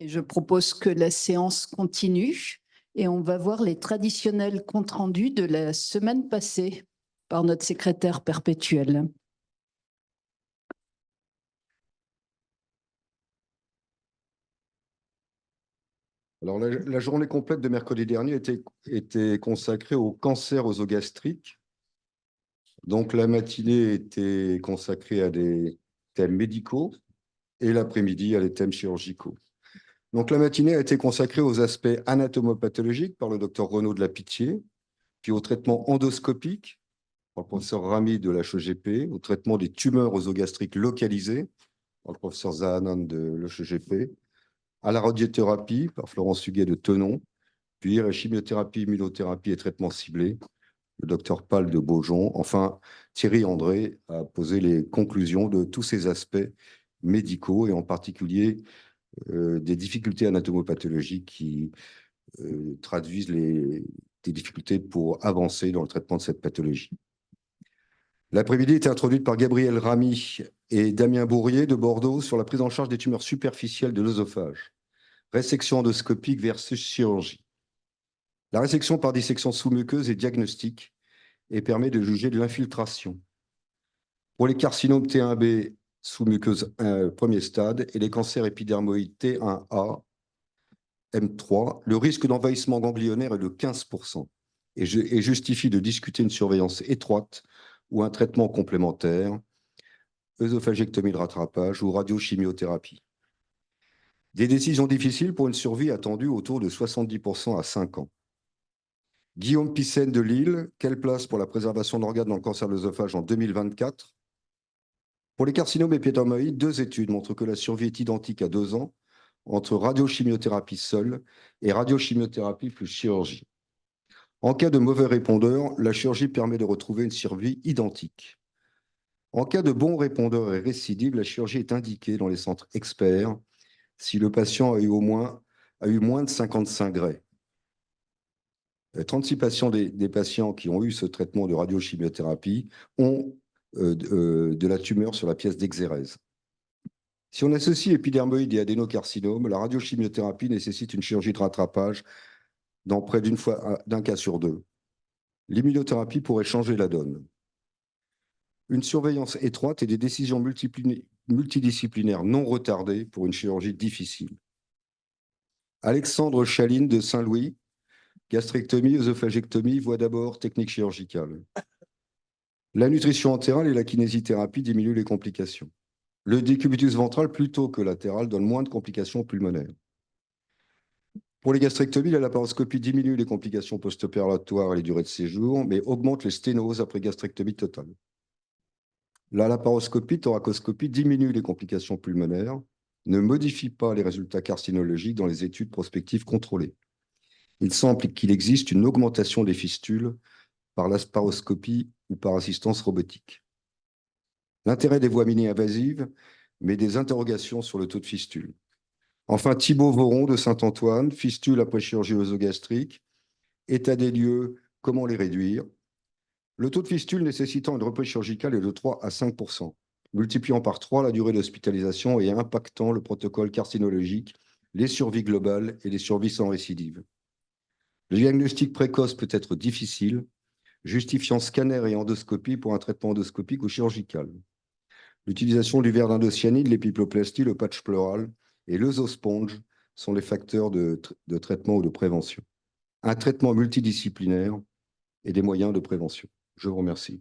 Et je propose que la séance continue et on va voir les traditionnels comptes rendus de la semaine passée par notre secrétaire perpétuel. Alors, la journée complète de mercredi dernier était consacrée au cancer œsogastrique. Donc, la matinée était consacrée à des thèmes médicaux et l'après-midi à des thèmes chirurgicaux. Donc, la matinée a été consacrée aux aspects anatomopathologiques par le docteur Renaud de la Pitié, puis au traitement endoscopique par le professeur Rami de l'HEGP, au traitement des tumeurs œsogastriques localisées par le professeur Zahanan de l'HEGP, à la radiothérapie par Florence Huguet de Tenon, puis la chimiothérapie, immunothérapie et traitement ciblé, le docteur Pal de Beaujon. Enfin, Thierry André a posé les conclusions de tous ces aspects médicaux et en particulier des difficultés anatomopathologiques qui traduisent des difficultés pour avancer dans le traitement de cette pathologie. L'après-midi était introduite par Gabriel Rami et Damien Bourrier de Bordeaux sur la prise en charge des tumeurs superficielles de l'œsophage, résection endoscopique versus chirurgie. La résection par dissection sous-muqueuse est diagnostique et permet de juger de l'infiltration. Pour les carcinomes T1B sous-muqueuse premier stade et les cancers épidermoïdes T1A, M3, le risque d'envahissement ganglionnaire est de 15% et justifie de discuter une surveillance étroite ou un traitement complémentaire, œsophagectomie de rattrapage ou radiochimiothérapie. Des décisions difficiles pour une survie attendue autour de 70% à 5 ans. Guillaume Pissen de Lille, quelle place pour la préservation d'organes dans le cancer de l'œsophage en 2024? Pour les carcinomes épidermoïdes, 2 études montrent que la survie est identique à 2 ans entre radiochimiothérapie seule et radiochimiothérapie plus chirurgie. En cas de mauvais répondeur, la chirurgie permet de retrouver une survie identique. En cas de bon répondeur et récidive, la chirurgie est indiquée dans les centres experts si le patient a eu moins de 55 grès. 36 patients des patients qui ont eu ce traitement de radiochimiothérapie ont de la tumeur sur la pièce d'exérèse. Si on associe épidermoïde et adénocarcinome, la radiochimiothérapie nécessite une chirurgie de rattrapage dans près d'un cas sur 2. L'immunothérapie pourrait changer la donne. Une surveillance étroite et des décisions multidisciplinaires non retardées pour une chirurgie difficile. Alexandre Chaline de Saint-Louis, gastrectomie, œsophagectomie, voie d'abord technique chirurgicale. La nutrition entérale et la kinésithérapie diminuent les complications. Le décubitus ventral plutôt que latéral donne moins de complications pulmonaires. Pour les gastrectomies, la laparoscopie diminue les complications post-opératoires et les durées de séjour, mais augmente les sténoses après gastrectomie totale. La laparoscopie, thoracoscopie diminue les complications pulmonaires, ne modifie pas les résultats carcinologiques dans les études prospectives contrôlées. Il semble qu'il existe une augmentation des fistules par laparoscopie ou par assistance robotique. L'intérêt des voies mini-invasives met des interrogations sur le taux de fistule. Enfin, Thibaut Voron de Saint-Antoine, fistule après chirurgie œsogastrique, état des lieux, comment les réduire? Le taux de fistule nécessitant une reprise chirurgicale est de 3 à 5%, multipliant par 3 la durée d'hospitalisation et impactant le protocole carcinologique, les survies globales et les survies sans récidive. Le diagnostic précoce peut être difficile, justifiant scanner et endoscopie pour un traitement endoscopique ou chirurgical. L'utilisation du verre d'indocyanide, l'épiploplestie, le patch pleural et l'œsosponge sont les facteurs de traitement ou de prévention. Un traitement multidisciplinaire et des moyens de prévention. Je vous remercie.